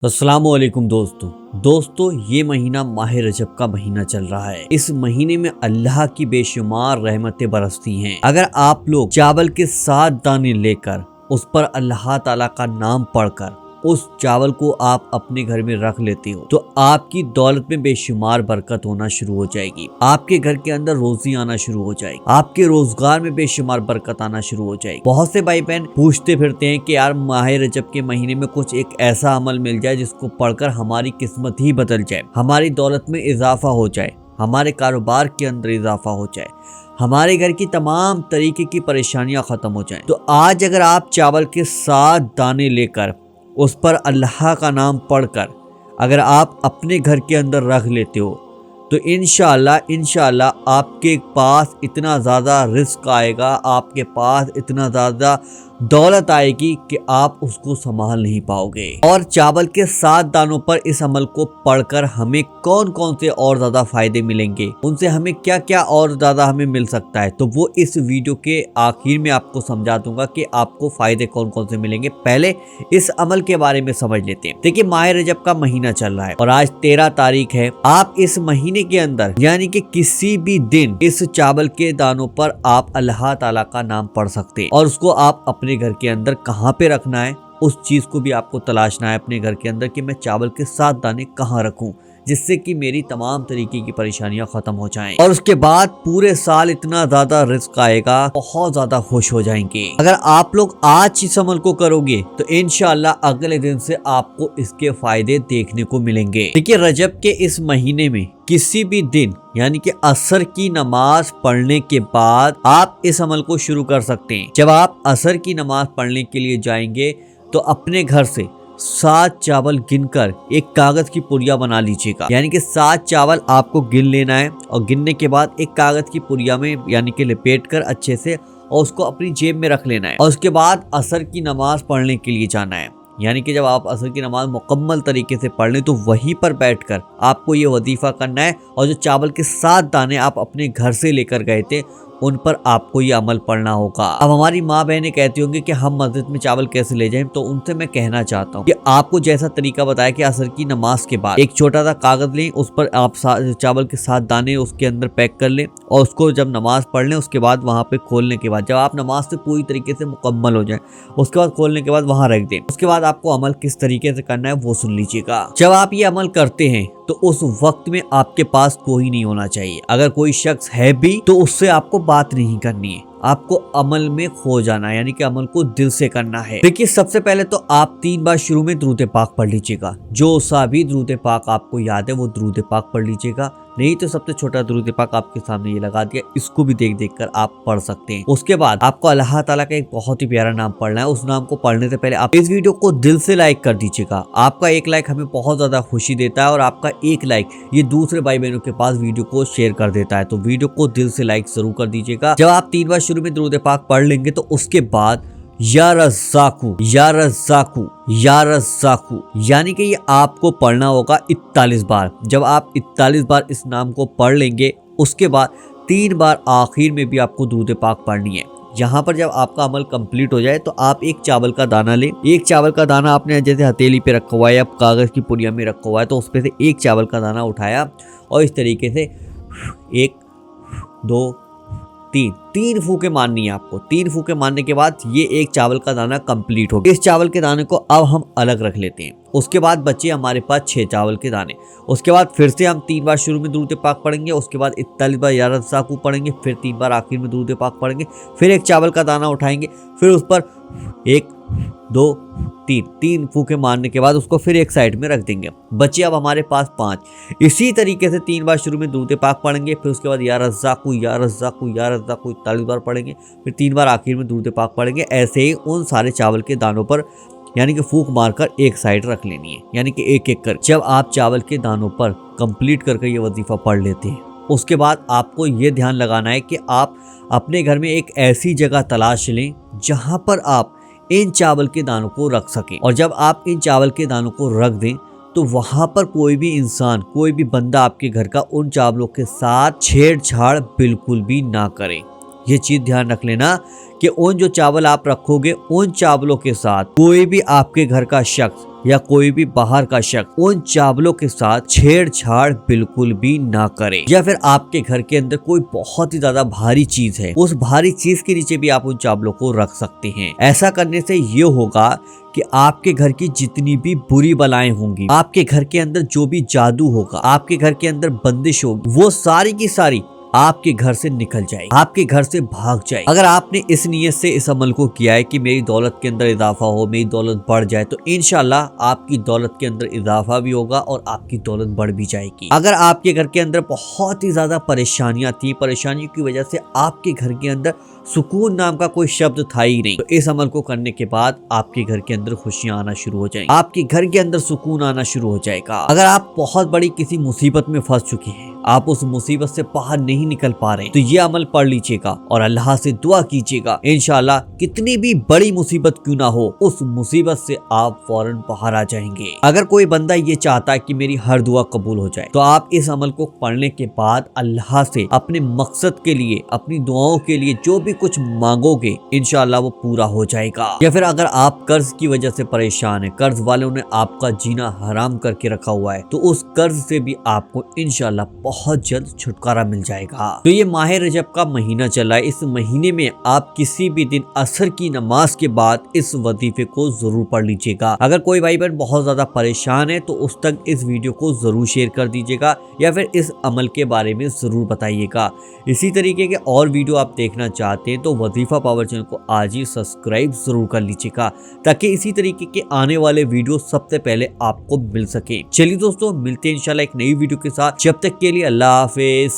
अस्सलामुअलैकुम दोस्तों ये महीना माह रजब का महीना चल रहा है। इस महीने में अल्लाह की बेशुमार रहमतें बरसती हैं। अगर आप लोग चावल के 7 दाने लेकर उस पर अल्लाह ताला का नाम पढ़कर उस चावल को आप अपने घर में रख लेते हो तो आपकी दौलत में बेशुमार बरकत होना शुरू हो जाएगी। आपके घर के अंदर रोजी आना शुरू हो जाएगी। आपके रोजगार में बेशुमार बरकत आना शुरू हो जाएगी। बहुत से भाई बहन पूछते फिरते हैं कि यार माह रजब के महीने में कुछ एक ऐसा अमल मिल जाए जिसको पढ़कर हमारी किस्मत ही बदल जाए, हमारी दौलत में इजाफा हो जाए, हमारे कारोबार के अंदर इजाफा हो जाए, हमारे घर की तमाम तरीके की परेशानियां खत्म हो जाएं। तो आज अगर आप चावल के 7 दाने लेकर उस पर अल्लाह का नाम पढ़कर अगर आप अपने घर के अंदर रख लेते हो तो इंशाअल्लाह आपके पास इतना ज़्यादा रिस्क आएगा, आपके पास इतना ज़्यादा दौलत आएगी कि आप उसको संभाल नहीं पाओगे। और चावल के 7 दानों पर इस अमल को पढ़कर हमें कौन कौन से और ज़्यादा फायदे मिलेंगे, उनसे हमें क्या क्या और ज़्यादा हमें मिल सकता है, तो वो इस वीडियो के आखिर में आपको समझा दूंगा कि आपको फ़ायदे कौन कौन से मिलेंगे। पहले इस अमल के बारे में समझ लेते हैं। देखिए माह रजब का महीना चल रहा है और आज 13 तारीख है। आप इस महीने के अंदर यानी कि किसी भी दिन इस चावल के दानों पर आप अल्लाह ताला का नाम पढ़ सकते हैं और उसको आप अपने घर के अंदर कहाँ पे रखना है उस चीज को भी आपको तलाशना है अपने घर के अंदर कि मैं चावल के 7 दाने कहाँ रखूं जिससे कि मेरी तमाम तरीके की परेशानियां खत्म हो जाएं। और उसके बाद पूरे साल इतना ज्यादा रिस्क आएगा, बहुत ज्यादा खुश हो जाएंगे। अगर आप लोग आज इस अमल को करोगे तो इंशाअल्लाह अगले दिन से आपको इसके फायदे देखने को मिलेंगे। देखिए रजब के इस महीने में किसी भी दिन यानी कि असर की नमाज पढ़ने के बाद आप इस अमल को शुरू कर सकते हैं। जब आप असर की नमाज पढ़ने के लिए जाएंगे तो अपने घर से 7 चावल गिनकर एक कागज की पुड़िया बना लीजिएगा। यानी कि 7 चावल आपको गिन लेना है और गिनने के बाद एक कागज की पुड़िया में यानी कि लपेट कर अच्छे से और उसको अपनी जेब में रख लेना है। और उसके बाद असर की नमाज पढ़ने के लिए जाना है। यानी कि जब आप असर की नमाज मुकम्मल तरीके से पढ़ लें तो वहीं पर बैठकर आपको ये वजीफा करना है और जो चावल के 7 दाने आप अपने घर से लेकर गए थे उन पर आपको ये अमल पढ़ना होगा। अब हमारी माँ बहनें कहती होंगी कि हम मस्जिद में चावल कैसे ले जाएं, तो उनसे मैं कहना चाहता हूँ कि आपको जैसा तरीका बताया कि असर की नमाज के बाद एक छोटा सा कागज लें, उस पर आप चावल के 7 दाने उसके अंदर पैक कर लें और उसको जब नमाज पढ़ लें उसके बाद वहाँ पे खोलने के बाद जब आप नमाज से पूरी तरीके से मुकम्मल हो जाए उसके बाद खोलने के बाद वहाँ रख दें। उसके बाद आपको अमल किस तरीके से करना है वो सुन लीजिएगा। जब आप ये अमल करते हैं तो उस वक्त में आपके पास कोई नहीं होना चाहिए। अगर कोई शख्स है भी तो उससे आपको बात नहीं करनी है, आपको अमल में खो जाना है, यानी कि अमल को दिल से करना है। देखिए सबसे पहले तो आप 3 बार शुरू में दुरूद पाक पढ़ लीजिएगा। जो सा भी दुरूद पाक आपको याद है वो दुरूद पाक पढ़ लीजिएगा, नहीं तो सबसे छोटा दुरूद पाक आपके सामने ये लगा दिया, इसको भी देख देख कर आप पढ़ सकते हैं। उसके बाद आपको अल्लाह ताला का एक बहुत ही प्यारा नाम पढ़ना है। उस नाम को पढ़ने से पहले आप इस वीडियो को दिल से लाइक कर दीजिएगा। आपका एक लाइक हमें बहुत ज्यादा खुशी देता है और आपका एक लाइक ये दूसरे भाई बहनों के पास वीडियो को शेयर कर देता है। तो वीडियो को दिल से लाइक जरूर कर दीजिएगा। जब आप 3 बार शुरू में दुरूद पाक पढ़ लेंगे तो उसके बाद या रज़्ज़ाकू या रज़्ज़ाकू या रज़्ज़ाकू यानी कि ये आपको पढ़ना होगा 41 बार। जब आप 41 बार इस नाम को पढ़ लेंगे उसके बाद 3 बार आखिर में भी आपको दुरूद पाक पढ़नी है। यहाँ पर जब आपका अमल कंप्लीट हो जाए तो आप एक चावल का दाना लें। एक चावल का दाना आपने जैसे हथेली पे रखा हुआ है या कागज की पुड़िया में रखा हुआ है तो उस पे से एक चावल का दाना उठाया और इस तरीके से 1 2 3 फूके मारनी है आपको। 3 फूके मारने के बाद ये एक चावल का दाना कंप्लीट हो गया। इस चावल के दाने को अब हम अलग रख लेते हैं। उसके बाद बचे हमारे पास 6 चावल के दाने। उसके बाद फिर से हम 3 बार शुरू में दुरूद पाक पढ़ेंगे, उसके बाद 41 बार या रज़्ज़ाकू पढ़ेंगे, फिर 3 बार आखिर में दुरूद पाक पढ़ेंगे, फिर एक चावल का दाना उठाएंगे, फिर उस पर 1 2 3 फूके मारने के बाद उसको फिर एक साइड में रख देंगे। बचे अब हमारे पास 5। इसी तरीके से 3 बार शुरू में दुरूद पाक पढ़ेंगे, फिर उसके बाद या रज़्ज़ाकू या रज़्ज़ाकू या रज़्ज़ाकू 41 बार पढ़ेंगे, फिर 3 बार आखिर में दुरूद पाक पढ़ेंगे। ऐसे ही उन सारे चावल के दानों पर यानी कि फूक मारकर एक साइड रख लेनी है, यानी कि एक एक कर। जब आप चावल के दानों पर कंप्लीट करके ये वजीफा पढ़ लेते हैं उसके बाद आपको ये ध्यान लगाना है कि आप अपने घर में एक ऐसी जगह तलाश लें जहाँ पर आप इन चावल के दानों को रख सकें। और जब आप इन चावल के दानों को रख दें तो वहाँ पर कोई भी इंसान, कोई भी बंदा आपके घर का उन चावलों के साथ छेड़छाड़ बिल्कुल भी ना करे। ये चीज ध्यान रख लेना कि उन जो चावल आप रखोगे उन चावलों के साथ कोई भी आपके घर का शख्स या कोई भी बाहर का शख्स उन चावलों के साथ छेड़छाड़ बिल्कुल भी ना करे। या फिर आपके घर के अंदर कोई बहुत ही ज्यादा भारी चीज है, उस भारी चीज के नीचे भी आप उन चावलों को रख सकते हैं। ऐसा करने से ये होगा कि आपके घर की जितनी भी बुरी बलाएं होंगी, आपके घर के अंदर जो भी जादू होगा, आपके घर के अंदर बंदिश होगी, वो सारी की सारी आपके घर से निकल जाए, आपके घर से भाग जाए। अगर आपने इस नियत से इस अमल को किया है कि मेरी दौलत के अंदर इजाफा हो, मेरी दौलत बढ़ जाए, तो इंशाल्लाह आपकी दौलत के अंदर इजाफा भी होगा और आपकी दौलत बढ़ भी जाएगी। अगर आपके घर के अंदर बहुत ही ज्यादा परेशानियां थी, परेशानियों की वजह से आपके घर के अंदर सुकून नाम का कोई शब्द था ही नहीं, तो इस अमल को करने के बाद आपके घर के अंदर खुशियां आना शुरू हो जाएंगी, आपके घर के अंदर सुकून आना शुरू हो जाएगा। अगर आप बहुत बड़ी किसी मुसीबत में फंस चुके हैं, आप उस मुसीबत से बाहर नहीं निकल पा रहे, तो ये अमल पढ़ लीजिएगा और अल्लाह से दुआ कीजिएगा। इंशाल्लाह कितनी भी बड़ी मुसीबत क्यों ना हो, उस मुसीबत से आप फौरन बाहर आ जाएंगे। अगर कोई बंदा ये चाहता है कि मेरी हर दुआ कबूल हो जाए, तो आप इस अमल को पढ़ने के बाद अल्लाह से अपने मकसद के लिए, अपनी दुआओं के लिए जो भी कुछ मांगोगे, इंशाल्लाह वो पूरा हो जाएगा। या फिर अगर आप कर्ज की वजह से परेशान है, कर्ज वालों ने आपका जीना हराम करके रखा हुआ है, तो उस कर्ज से भी आपको इंशाल्लाह बहुत जल्द छुटकारा मिल जाएगा। तो ये माह रजब का महीना चला है, इस महीने में आप किसी भी दिन असर की नमाज के बाद इस वजीफे को जरूर पढ़ लीजिएगा। अगर कोई भाई बहन बहुत ज्यादा परेशान है तो उस तक इस वीडियो को जरूर शेयर कर दीजिएगा या फिर इस अमल के बारे में जरूर बताइएगा। इसी तरीके के और वीडियो आप देखना चाहते हैं तो वजीफा पावर चैनल को आज ही सब्सक्राइब जरूर कर लीजिएगा, ताकि इसी तरीके के आने वाले वीडियो सबसे पहले आपको मिल सके। चलिए दोस्तों, मिलते हैं इंशाल्लाह एक नई वीडियो के साथ। जब तक के लिए अल्लाह हाफिज।